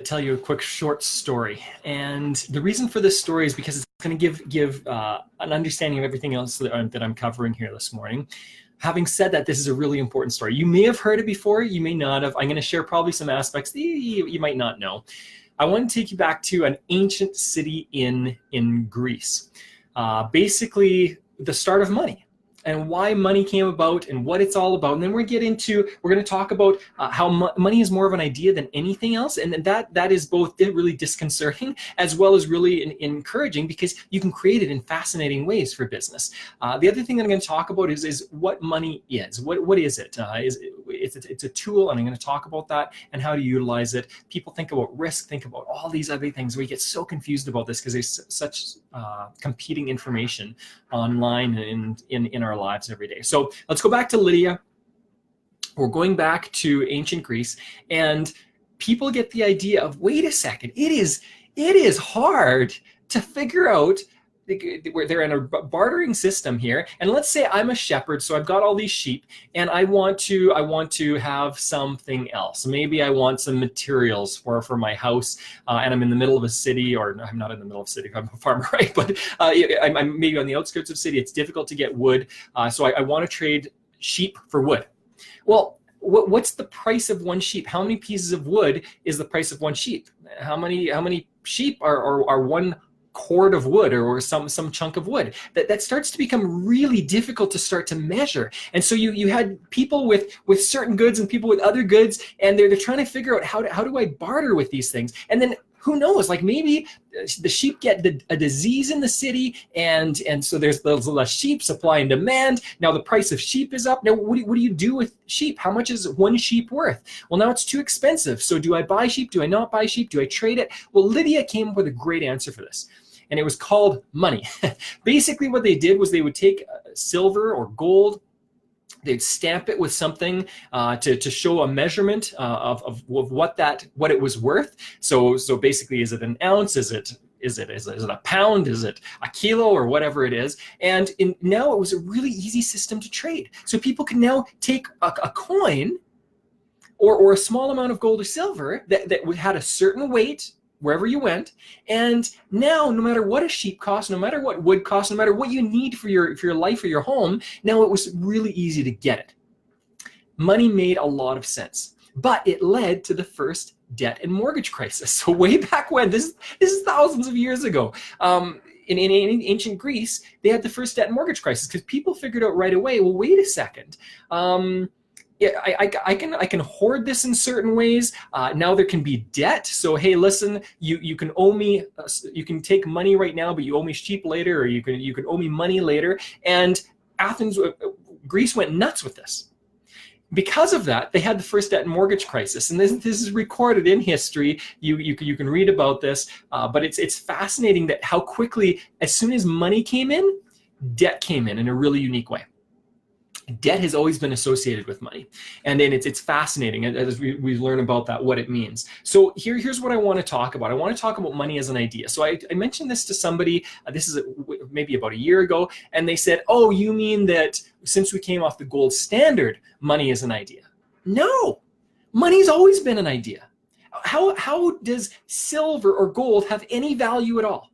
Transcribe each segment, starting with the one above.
tell you a quick short story. And the reason for this story is because it's going to give an understanding of everything else that I'm covering here this morning. Having said that, this is a really important story. You may have heard it before, you may not have. I'm going to share probably some aspects that you might not know. I want to take you back to an ancient city in Greece. Basically, the start of money and why money came about and what it's all about. And then we're going to talk about how money is more of an idea than anything else. And that is both really disconcerting as well as really encouraging, because you can create it in fascinating ways for business. The other thing that I'm going to talk about is what money is. What is it? It's a tool, and I'm going to talk about that and how to utilize it. People think about risk, think about all these other things. We get so confused about this because there's such competing information online and in our lives every day. So let's go back to Lydia. We're going back to ancient Greece, and people get the idea of, wait a second, it is hard to figure out. They're in a bartering system here, and let's say I'm a shepherd, so I've got all these sheep, and I want to have something else. Maybe I want some materials for my house, and I'm in the middle of a city, or I'm not in the middle of a city, I'm a farmer, right? But I'm maybe on the outskirts of a city. It's difficult to get wood, so I want to trade sheep for wood. Well, what's the price of one sheep? How many pieces of wood is the price of one sheep? How many sheep are one cord of wood or some chunk of wood? That starts to become really difficult to start to measure. And so you had people with certain goods and people with other goods, and they're trying to figure out how do I barter with these things. And then who knows, like maybe the sheep get a disease in the city, and so there's less sheep, supply and demand. Now the price of sheep is up. Now what do you do with sheep? How much is one sheep worth? Well, now it's too expensive. So do I buy sheep? Do I not buy sheep? Do I trade it? Well, Lydia came up with a great answer for this, and it was called money. Basically what they did was they would take silver or gold, they'd stamp it with something to show a measurement of what it was worth. So basically, is it an ounce? Is it a pound? Is it a kilo, or whatever it is? And now it was a really easy system to trade. So people can now take a coin or a small amount of gold or silver that had a certain weight wherever you went, and now no matter what a sheep costs, no matter what wood costs, no matter what you need for your life or your home, now it was really easy to get it. Money made a lot of sense, but it led to the first debt and mortgage crisis. So way back when, this is thousands of years ago, in ancient Greece, they had the first debt and mortgage crisis because people figured out right away, well, wait a second, I can hoard this in certain ways. Now there can be debt. So hey, listen, you can owe me. You can take money right now, but you owe me sheep later, or you can owe me money later. And Greece went nuts with this. Because of that, they had the first debt and mortgage crisis, and this is recorded in history. You can read about this, but it's fascinating that how quickly, as soon as money came in, debt came in a really unique way. Debt has always been associated with money, and then it's fascinating as we learn about that, what it means. So here's what I want to talk about. I want to talk about money as an idea. So I mentioned this to somebody, this is maybe about a year ago, and they said, oh, you mean that since we came off the gold standard, money is an idea? No, money's always been an idea. How does silver or gold have any value at all?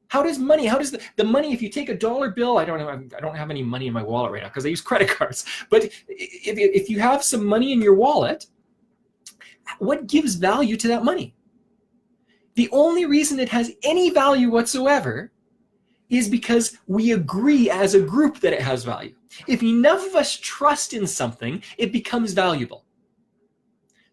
How does the money, if you take a dollar bill, I don't have any money in my wallet right now because I use credit cards, but if you have some money in your wallet, what gives value to that money? The only reason it has any value whatsoever is because we agree as a group that it has value. If enough of us trust in something, it becomes valuable.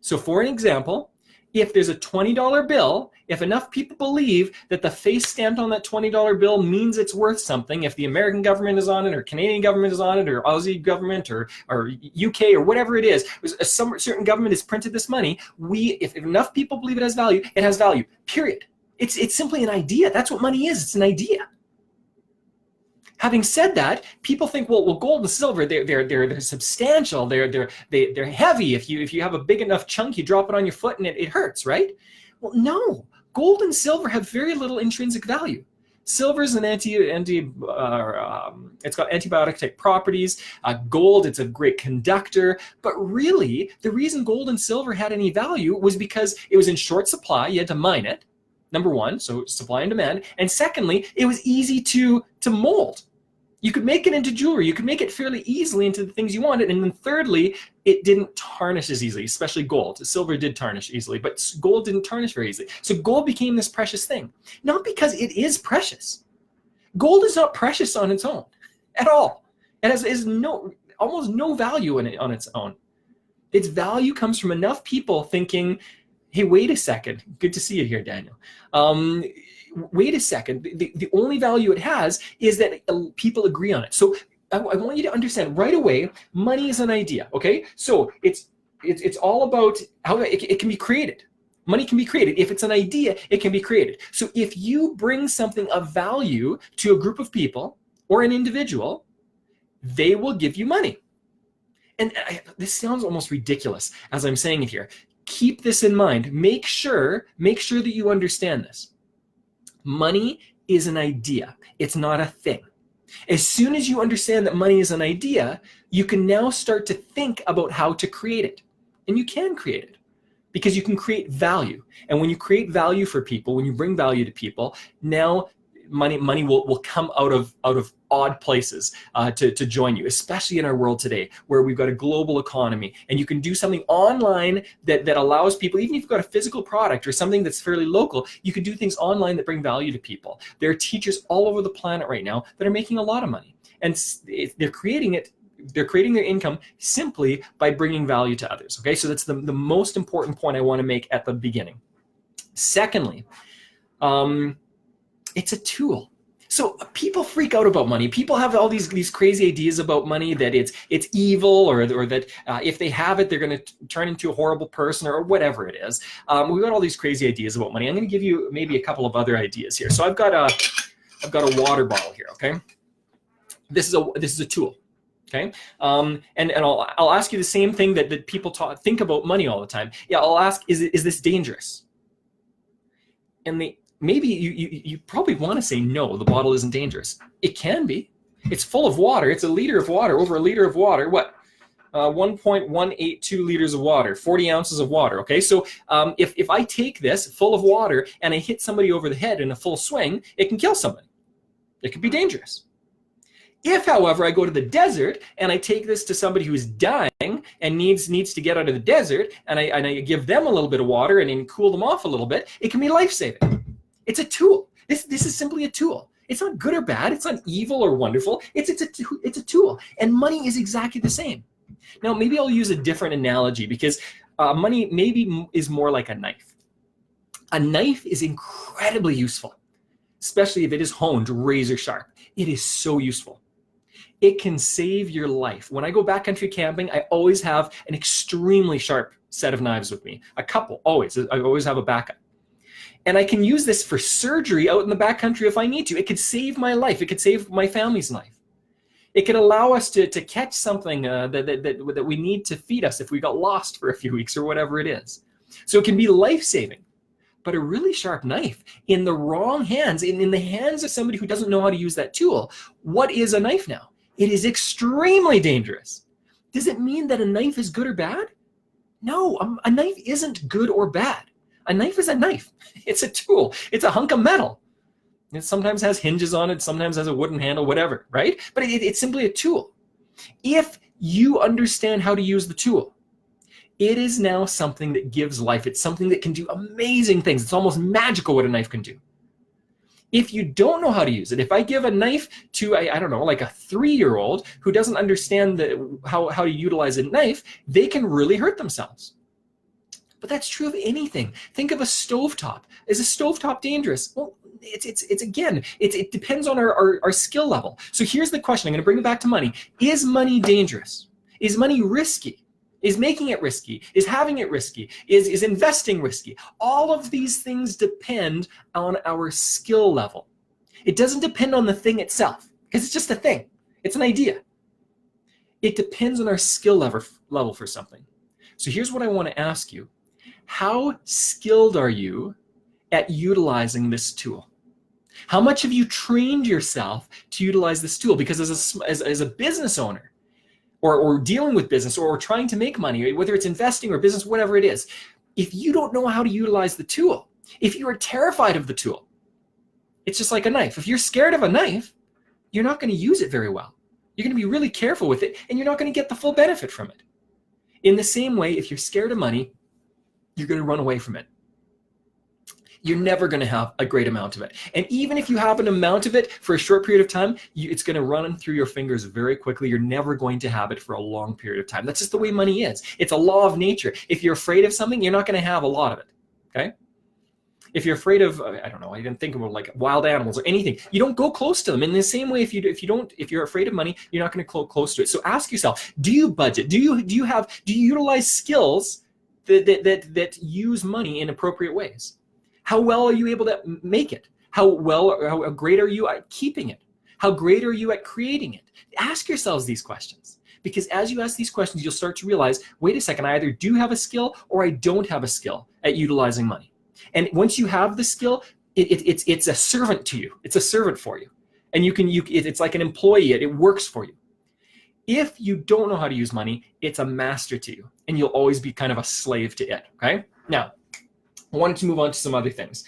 So for an example, if there's a $20 bill, if enough people believe that the face stamped on that $20 bill means it's worth something, if the American government is on it, or Canadian government is on it, or Aussie government, or UK, or whatever it is, some certain government has printed this money, if enough people believe it has value, period. It's simply an idea. That's what money is. It's an idea. Having said that, people think, well, gold and silver, they're substantial, they're heavy. If you have a big enough chunk, you drop it on your foot and it hurts, right? Well, no. Gold and silver have very little intrinsic value. Silver's an it's got antibiotic type properties. Gold, it's a great conductor. But really, the reason gold and silver had any value was because it was in short supply. You had to mine it, number one, so supply and demand. And secondly, it was easy to mold. You could make it into jewelry. You could make it fairly easily into the things you wanted. And then thirdly, it didn't tarnish as easily, especially gold. Silver did tarnish easily, but gold didn't tarnish very easily. So gold became this precious thing, not because it is precious. Gold is not precious on its own at all. It has almost no value in it on its own. Its value comes from enough people thinking, hey, wait a second. Good to see you here, Daniel. Wait a second. The only value it has is that people agree on it. So I want you to understand right away, money is an idea, okay? So it's all about how it can be created. Money can be created. If it's an idea, it can be created. So if you bring something of value to a group of people or an individual, they will give you money. And this sounds almost ridiculous as I'm saying it here. Keep this in mind. Make sure that you understand this. Money is an idea. It's not a thing. As soon as you understand that money is an idea, you can now start to think about how to create it. And you can create it because you can create value. And when you create value for people, when you bring value to people, now money will come out of odd places to join you, especially in our world today where we've got a global economy and you can do something online that allows people, even if you've got a physical product or something that's fairly local, you can do things online that bring value to people. There are teachers all over the planet right now that are making a lot of money, and they're creating their income simply by bringing value to others. Okay, so that's the most important point I want to make at the beginning. Secondly, it's a tool. So people freak out about money. People have all these crazy ideas about money, that it's evil, or that if they have it, they're going to turn into a horrible person, or whatever it is. We've got all these crazy ideas about money. I'm going to give you maybe a couple of other ideas here. So I've got a water bottle here. Okay, this is a tool. Okay, and I'll ask you the same thing that people think about money all the time. Yeah, I'll ask, is this dangerous? And maybe you probably want to say no, the bottle isn't dangerous. It can be. It's full of water. It's a liter of water, over a liter of water. What? 1.182 liters of water, 40 ounces of water. Okay, so if I take this full of water and I hit somebody over the head in a full swing, it can kill somebody. It could be dangerous. If, however, I go to the desert and I take this to somebody who's dying and needs to get out of the desert, and I give them a little bit of water and then cool them off a little bit, it can be life-saving. It's a tool. This is simply a tool. It's not good or bad. It's not evil or wonderful. It's a tool. And money is exactly the same. Now, maybe I'll use a different analogy, because money maybe is more like a knife. A knife is incredibly useful, especially if it is honed razor sharp. It is so useful. It can save your life. When I go backcountry camping, I always have an extremely sharp set of knives with me. A couple, always. I always have a backup. And I can use this for surgery out in the backcountry if I need to. It could save my life. It could save my family's life. It could allow us to catch something that we need to feed us if we got lost for a few weeks or whatever it is. So it can be life-saving. But a really sharp knife in the wrong hands, in the hands of somebody who doesn't know how to use that tool, what is a knife now? It is extremely dangerous. Does it mean that a knife is good or bad? No, a knife isn't good or bad. A knife is a knife. It's a tool. It's a hunk of metal. It sometimes has hinges on it, sometimes has a wooden handle, whatever, right? But it's simply a tool. If you understand how to use the tool, it is now something that gives life. It's something that can do amazing things. It's almost magical what a knife can do. If you don't know how to use it, if I give a knife to, I don't know, like a 3-year-old who doesn't understand how to utilize a knife, they can really hurt themselves. But that's true of anything. Think of a stovetop. Is a stovetop dangerous? Well, it depends on our skill level. So here's the question. I'm going to bring it back to money. Is money dangerous? Is money risky? Is making it risky? Is having it risky? Is investing risky? All of these things depend on our skill level. It doesn't depend on the thing itself, because it's just a thing. It's an idea. It depends on our skill level for something. So here's what I want to ask you. How skilled are you at utilizing this tool? How much have you trained yourself to utilize this tool? Because as a business owner, or dealing with business, or trying to make money, whether it's investing or business, whatever it is, if you don't know how to utilize the tool, if you are terrified of the tool, it's just like a knife. If you're scared of a knife, you're not going to use it very well. You're going to be really careful with it, and you're not going to get the full benefit from it. In the same way, if you're scared of money, you're going to run away from it. You're never going to have a great amount of it. And even if you have an amount of it for a short period of time, it's going to run through your fingers very quickly. You're never going to have it for a long period of time. That's just the way money is. It's a law of nature. If you're afraid of something, you're not going to have a lot of it. Okay? If you're afraid of, I don't know, I didn't think about like wild animals or anything, you don't go close to them. In the same way, if you're afraid of money, you're not going to go close to it. So ask yourself, do you budget? Do you utilize skills that use money in appropriate ways? How well are you able to make it? How great are you at keeping it? How great are you at creating it? Ask yourselves these questions, because as you ask these questions, you'll start to realize, wait a second, I either do have a skill or I don't have a skill at utilizing money. And once you have the skill, it's a servant to you. It's a servant for you. And it's like an employee. It works for you. If you don't know how to use money, it's a master to you, and you'll always be kind of a slave to it. Okay? Now, I wanted to move on to some other things.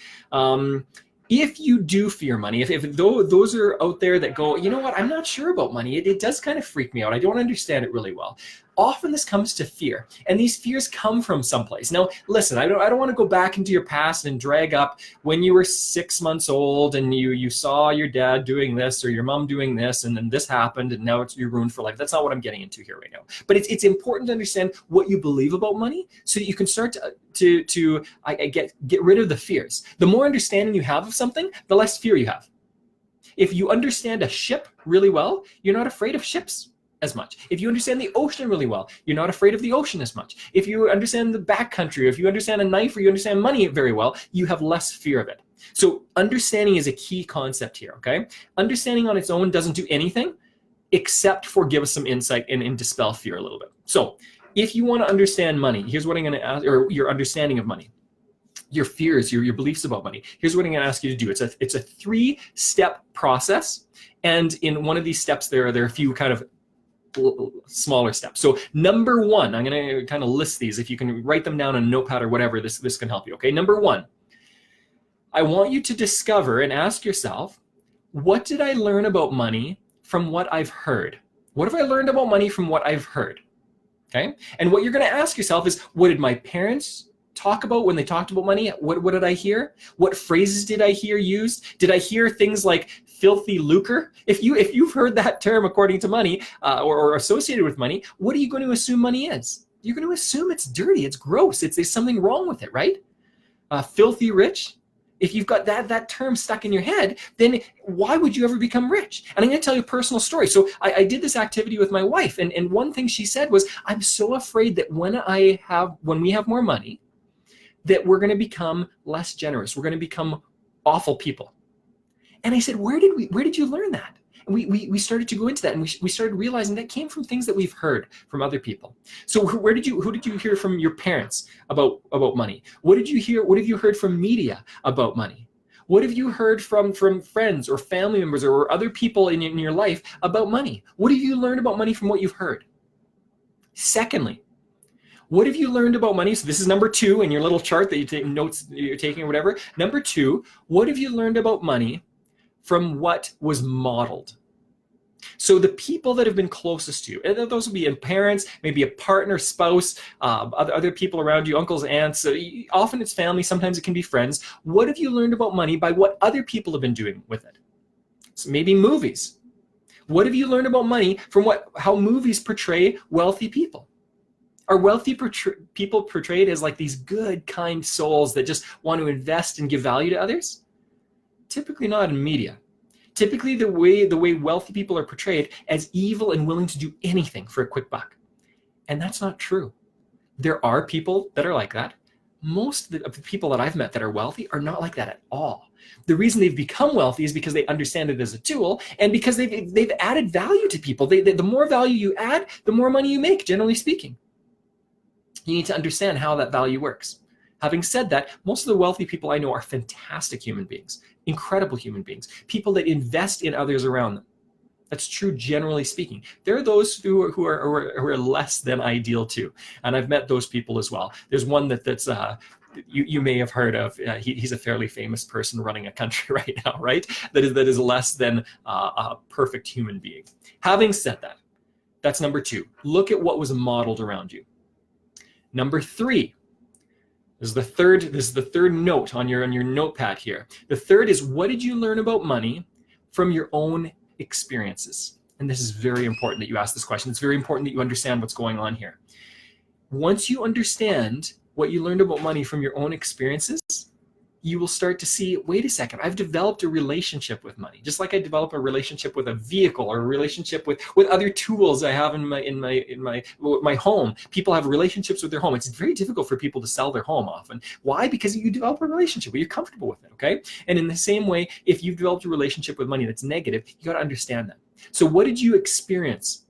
If you do fear money, if those are out there that go, you know what, I'm not sure about money. It does kind of freak me out. I don't understand it really well. Often this comes to fear, and these fears come from someplace. Now, listen, I don't want to go back into your past and drag up when you were 6 months old and you saw your dad doing this or your mom doing this, and then this happened, and now you're ruined for life. That's not what I'm getting into here right now. But it's important to understand what you believe about money so that you can start to get rid of the fears. The more understanding you have of something, the less fear you have. If you understand a ship really well, you're not afraid of ships as much. If you understand the ocean really well, you're not afraid of the ocean as much. If you understand the backcountry, if you understand a knife, or you understand money very well, you have less fear of it. So understanding is a key concept here, okay? Understanding on its own doesn't do anything except for give us some insight and dispel fear a little bit. So if you want to understand money, here's what I'm going to ask, or your understanding of money, your fears, your beliefs about money. Here's what I'm going to ask you to do. It's a 3-step process. And in one of these steps, there are a few kind of smaller steps. So number 1, I'm going to kind of list these. If you can write them down on a notepad or whatever, this can help you. Okay. Number 1, I want you to discover and ask yourself, what did I learn about money from what I've heard? What have I learned about money from what I've heard? Okay. And what you're going to ask yourself is, what did my parents talk about when they talked about money? What did I hear? What phrases did I hear used? Did I hear things like filthy lucre? If you've heard that term according to money or associated with money, what are you going to assume money is? You're going to assume it's dirty, it's gross, there's something wrong with it, right? Filthy rich. If you've got that term stuck in your head, then why would you ever become rich? And I'm going to tell you a personal story. So I did this activity with my wife, and one thing she said was, I'm so afraid that when we have more money, that we're going to become less generous. We're going to become awful people. And I said, where did you learn that? And we started to go into that, and we started realizing that came from things that we've heard from other people. So who did you hear from your parents about money? What have you heard from media about money? What have you heard from friends or family members or other people in your life about money? What have you learned about money from what you've heard? Secondly, what have you learned about money? So this is number 2 in your little chart that you take notes you're taking or whatever. Number 2, what have you learned about money from what was modeled? So the people that have been closest to you, and those will be parents, maybe a partner, spouse, other people around you, uncles, aunts. Often it's family, sometimes it can be friends. What have you learned about money by what other people have been doing with it? So maybe movies. What have you learned about money from how movies portray wealthy people? Are wealthy people portrayed as like these good, kind souls that just want to invest and give value to others? Typically not in media. Typically the way wealthy people are portrayed as evil and willing to do anything for a quick buck. And that's not true. There are people that are like that. Most of the people that I've met that are wealthy are not like that at all. The reason they've become wealthy is because they understand it as a tool, and because they've added value to people. The more value you add, the more money you make, generally speaking. You need to understand how that value works, Having said that, most of the wealthy people I know are fantastic human beings, incredible human beings, people that invest in others around them. That's true, generally speaking. There are those who are less than ideal too, and I've met those people as well. There's one that's you may have heard of. He's a fairly famous person running a country right now, right? That is less than a perfect human being. Having said that, that's number two. Look at what was modeled around you. Number three. This is the third note on your notepad here. The third is, what did you learn about money from your own experiences? And this is very important that you ask this question. It's very important that you understand what's going on here. Once you understand what you learned about money from your own experiences, you will start to see, wait a second, I've developed a relationship with money, just like I develop a relationship with a vehicle or a relationship with other tools I have in my home. People have relationships with their home. It's very difficult for people to sell their home often. Why? Because you develop a relationship where you're comfortable with it, okay? And in the same way, if you've developed a relationship with money that's negative, you got to understand that. So what did you experience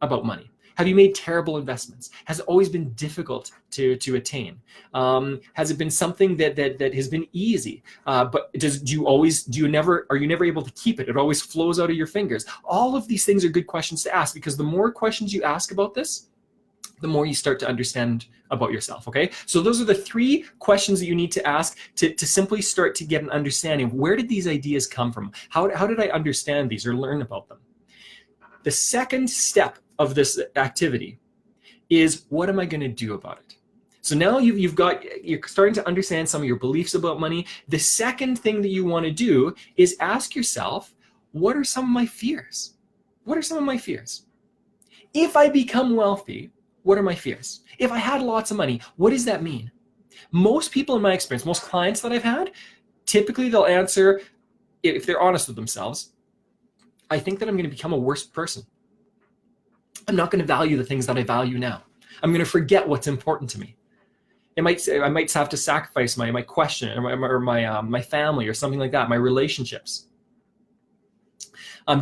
about money? Have you made terrible investments? Has it always been difficult to attain? Has it been something that has been easy? But are you never able to keep it? It always flows out of your fingers. All of these things are good questions to ask, because the more questions you ask about this, the more you start to understand about yourself, okay? So those are the three questions that you need to ask to simply start to get an understanding of, where did these ideas come from? How did I understand these or learn about them? The second step of this activity is, what am I going to do about it? So now you're starting to understand some of your beliefs about money. The second thing that you want to do is ask yourself, what are some of my fears? What are some of my fears? If I become wealthy, what are my fears? If I had lots of money, what does that mean? Most people in my experience, most clients that I've had, typically they'll answer, if they're honest with themselves, I think that I'm going to become a worse person. I'm not going to value the things that I value now. I'm going to forget what's important to me. I might have to sacrifice my question or my family or something like that, my relationships.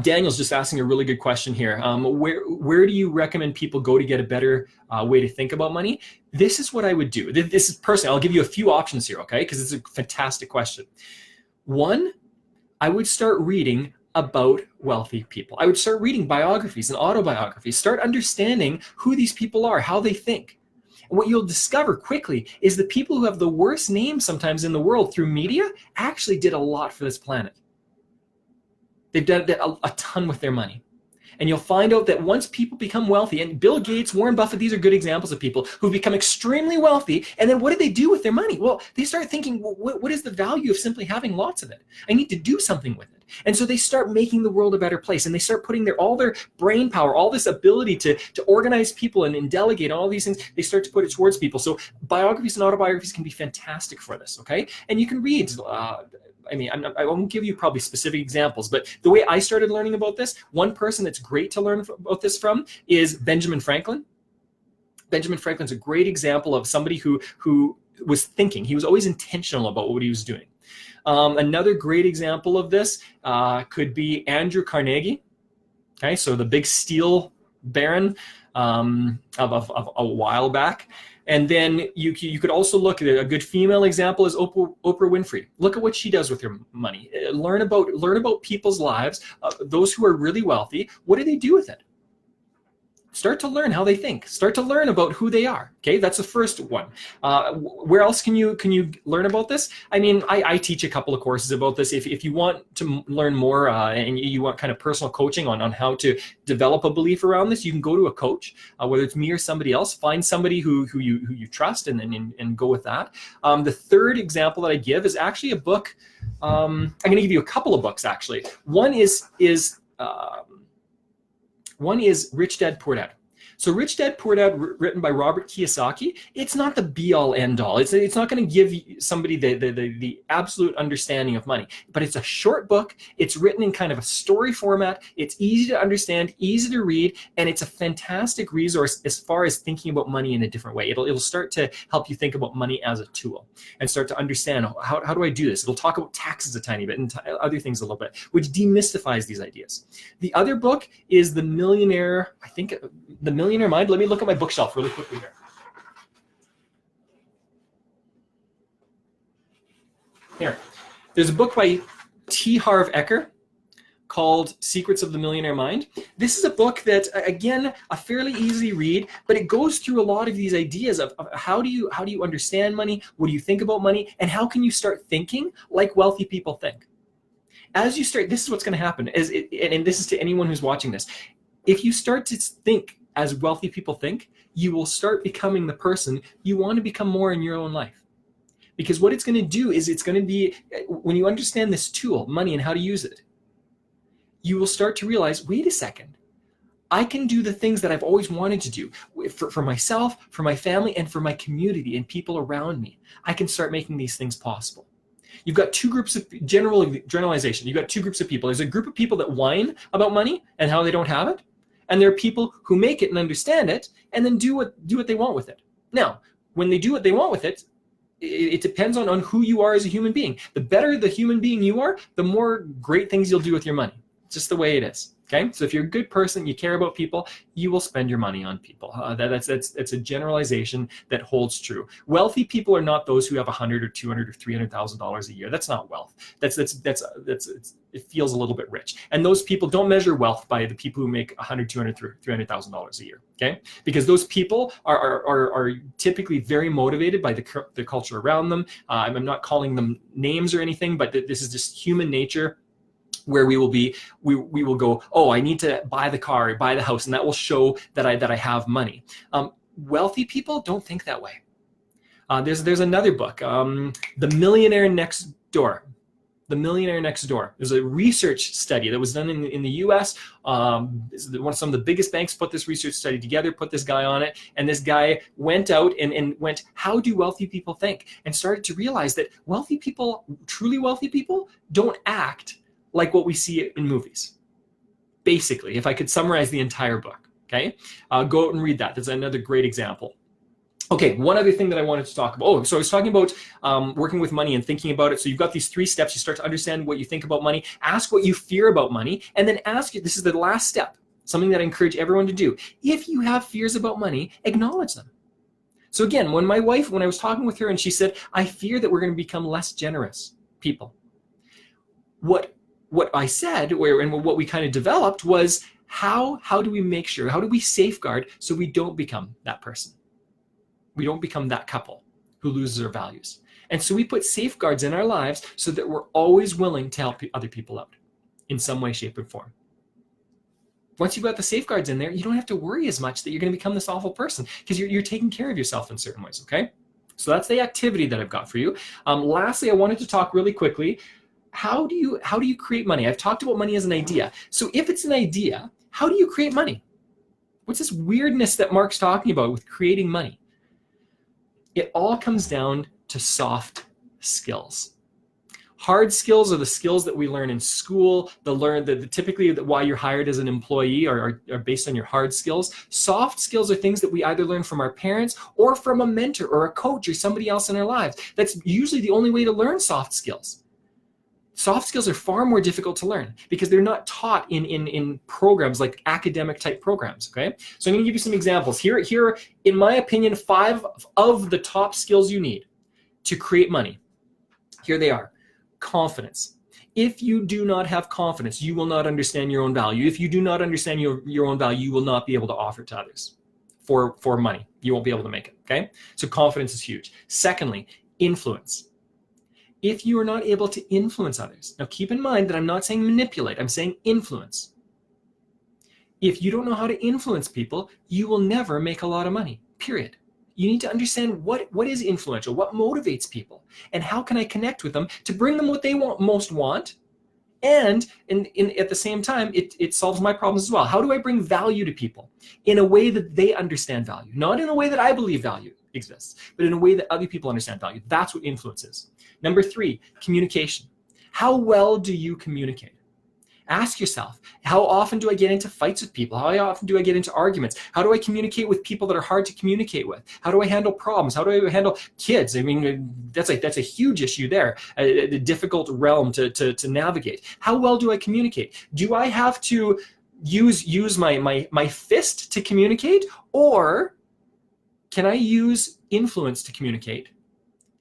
Daniel's just asking a really good question here. Where do you recommend people go to get a better way to think about money? This is what I would do. This is personally, I'll give you a few options here, okay? Because it's a fantastic question. One, I would start reading about wealthy people. I would start reading biographies and autobiographies, start understanding who these people are, how they think. And what you'll discover quickly is the people who have the worst names sometimes in the world through media actually did a lot for this planet. They've done a ton with their money. And you'll find out that once people become wealthy, and Bill Gates, Warren Buffett, these are good examples of people who've become extremely wealthy, and then what do they do with their money? Well, they start thinking, well, what is the value of simply having lots of it? I need to do something with it. And so they start making the world a better place, and they start putting all their brain power, all this ability to organize people and delegate all these things, they start to put it towards people. So biographies and autobiographies can be fantastic for this, okay? And you can read, I won't give you probably specific examples, but the way I started learning about this, one person that's great to learn about this from is Benjamin Franklin. Benjamin Franklin's a great example of somebody who was thinking. He was always intentional about what he was doing. Another great example of this could be Andrew Carnegie. Okay, so the big steel baron of a while back. And then you could also look at a good female example is Oprah Winfrey. Look at what she does with her money. Learn about people's lives, those who are really wealthy. What do they do with it? Start to learn how they think. Start to learn about who they are. Okay, that's the first one. Where else can you learn about this? I mean, I teach a couple of courses about this. If you want to learn more and you want kind of personal coaching on how to develop a belief around this, you can go to a coach, whether it's me or somebody else. Find somebody who you trust and go with that. The third example that I give is actually a book. I'm going to give you a couple of books actually. One is Rich Dad Poor Dad. So Rich Dad Poor Dad, written by Robert Kiyosaki, it's not the be-all end-all. It's not going to give somebody the absolute understanding of money. But it's a short book. It's written in kind of a story format. It's easy to understand, easy to read, and it's a fantastic resource as far as thinking about money in a different way. It'll start to help you think about money as a tool and start to understand how do I do this. It'll talk about taxes a tiny bit and other things a little bit, which demystifies these ideas. The other book is The Millionaire Mind. Let me look at my bookshelf really quickly here. Here, there's a book by T. Harv Eker called Secrets of the Millionaire Mind. This is a book that, again, a fairly easy read, but it goes through a lot of these ideas of how do you understand money, what do you think about money, and how can you start thinking like wealthy people think. As you start, this is what's going to happen, and this is to anyone who's watching this. If you start to think as wealthy people think, you will start becoming the person you want to become more in your own life. Because what it's going to do is it's going to be, when you understand this tool, money, and how to use it, you will start to realize, wait a second, I can do the things that I've always wanted to do for myself, for my family, and for my community and people around me. I can start making these things possible. You've got two groups of generalization. You've got two groups of people. There's a group of people that whine about money and how they don't have it. And there are people who make it and understand it and then do what they want with it. Now, when they do what they want with it, it depends on who you are as a human being. The better the human being you are, the more great things you'll do with your money. It's just the way it is. Okay, so if you're a good person, you care about people, you will spend your money on people. That's a generalization that holds true. Wealthy people are not those who have $100,000 or $200,000 or $300,000 a year. That's not wealth. It feels a little bit rich. And those people don't measure wealth by the people who make $100,000, $200,000, $300,000 a year. Okay, because those people are typically very motivated by the culture around them. I'm not calling them names or anything, but this is just human nature, where we will go, oh, I need to buy the car or buy the house, and that will show that I have money. Wealthy people don't think that way. There's another book, The Millionaire Next Door. The Millionaire Next Door. There's a research study that was done in the US. Some of the biggest banks put this research study together, put this guy on it, and this guy went out and went, how do wealthy people think? And started to realize that wealthy people, truly wealthy people, don't act like what we see in movies. Basically, if I could summarize the entire book, okay? Go out and read that. That's another great example. Okay, one other thing that I wanted to talk about. Oh, so I was talking about working with money and thinking about it. So you've got these 3 steps. You start to understand what you think about money, ask what you fear about money, and then ask you, this is the last step, something that I encourage everyone to do. If you have fears about money, acknowledge them. So again, when I was talking with her and she said, I fear that we're going to become less generous people. What I said, and what we kind of developed was, how do we make sure, how do we safeguard so we don't become that person? We don't become that couple who loses their values. And so we put safeguards in our lives so that we're always willing to help other people out in some way, shape, or form. Once you've got the safeguards in there, you don't have to worry as much that you're going to become this awful person, because you're taking care of yourself in certain ways, okay? So that's the activity that I've got for you. Lastly, I wanted to talk really quickly, how do you create money? I've talked about money as an idea. So if it's an idea, how do you create money? What's this weirdness that Mark's talking about with creating money? It all comes down to soft skills. Hard skills are the skills that we learn in school. Typically why you're hired as an employee are based on your hard skills. Soft skills are things that we either learn from our parents or from a mentor or a coach or somebody else in our lives. That's usually the only way to learn soft skills. Soft skills are far more difficult to learn because they're not taught in programs like academic type programs, okay? So I'm gonna give you some examples. Here, in my opinion, 5 of the top skills you need to create money. Here they are. Confidence. If you do not have confidence, you will not understand your own value. If you do not understand your own value, you will not be able to offer to others for money. You won't be able to make it, okay? So confidence is huge. Secondly, influence. If you are not able to influence others, now keep in mind that I'm not saying manipulate, I'm saying influence. If you don't know how to influence people, you will never make a lot of money, period. You need to understand what is influential, what motivates people, and how can I connect with them to bring them what they most want, and at the same time, it solves my problems as well. How do I bring value to people in a way that they understand value? Not in a way that I believe value exists, but in a way that other people understand value. That's what influence is. Number 3, communication. How well do you communicate? Ask yourself, how often do I get into fights with people? How often do I get into arguments? How do I communicate with people that are hard to communicate with? How do I handle problems? How do I handle kids? I mean, that's a huge issue there, a difficult realm to navigate. How well do I communicate? Do I have to use my fist to communicate, or can I use influence to communicate?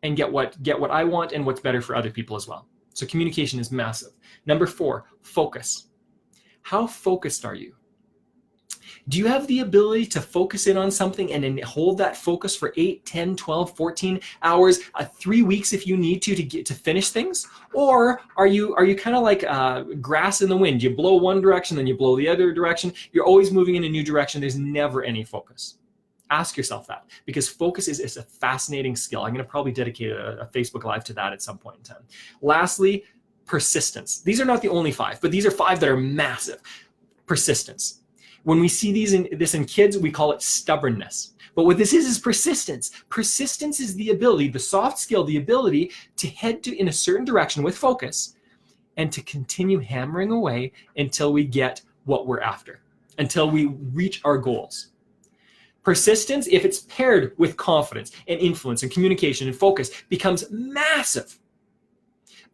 and get what I want and what's better for other people as well. So communication is massive. Number 4, focus. How focused are you? Do you have the ability to focus in on something and then hold that focus for 8, 10, 12, 14 hours, 3 weeks if you need to get to finish things? Or are you kind of like grass in the wind? You blow one direction, then you blow the other direction. You're always moving in a new direction. There's never any focus. Ask yourself that, because focus is a fascinating skill. I'm going to probably dedicate a Facebook Live to that at some point in time. Lastly, persistence. These are not the only 5, but these are 5 that are massive. Persistence. When we see this in kids, we call it stubbornness. But what this is persistence. Persistence is the ability, the soft skill, the ability to head in a certain direction with focus and to continue hammering away until we get what we're after, until we reach our goals. Persistence, if it's paired with confidence and influence and communication and focus, becomes massive.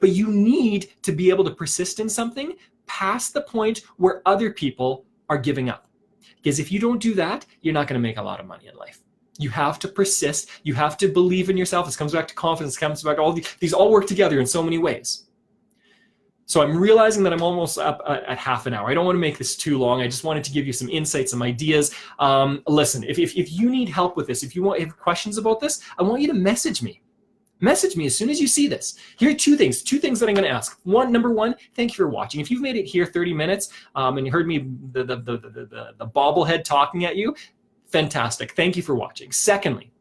But you need to be able to persist in something past the point where other people are giving up. Because if you don't do that, you're not going to make a lot of money in life. You have to persist. You have to believe in yourself. This comes back to confidence. This comes back to all these all work together in so many ways. So I'm realizing that I'm almost up at half an hour. I don't want to make this too long. I just wanted to give you some insights, some ideas. Listen, if you need help with this, if you have questions about this, I want you to message me. Message me as soon as you see this. Here are two things that I'm going to ask. Number one, thank you for watching. If you've made it here 30 minutes and you heard me, the bobblehead talking at you, fantastic. Thank you for watching. Secondly,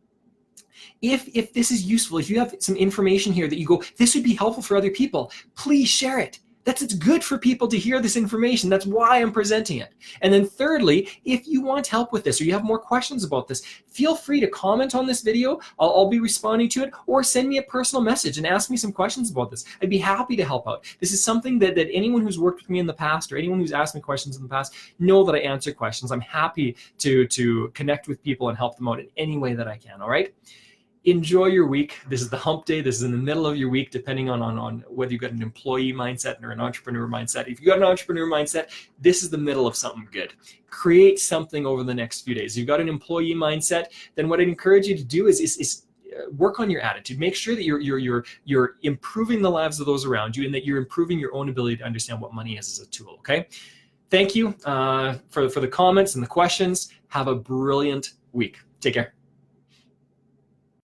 if this is useful, if you have some information here that you go, this would be helpful for other people, please share it. It's good for people to hear this information. That's why I'm presenting it. And then thirdly, if you want help with this or you have more questions about this, feel free to comment on this video. I'll be responding to it, or send me a personal message and ask me some questions about this. I'd be happy to help out. This is something that anyone who's worked with me in the past or anyone who's asked me questions in the past know that I answer questions. I'm happy to connect with people and help them out in any way that I can, all right? Enjoy your week. This is the hump day. This is in the middle of your week, depending on whether you've got an employee mindset or an entrepreneur mindset. If you've got an entrepreneur mindset, this is the middle of something good. Create something over the next few days. If you've got an employee mindset, then what I'd encourage you to do is work on your attitude. Make sure that you're improving the lives of those around you and that you're improving your own ability to understand what money is as a tool, okay? Thank you for the comments and the questions. Have a brilliant week. Take care.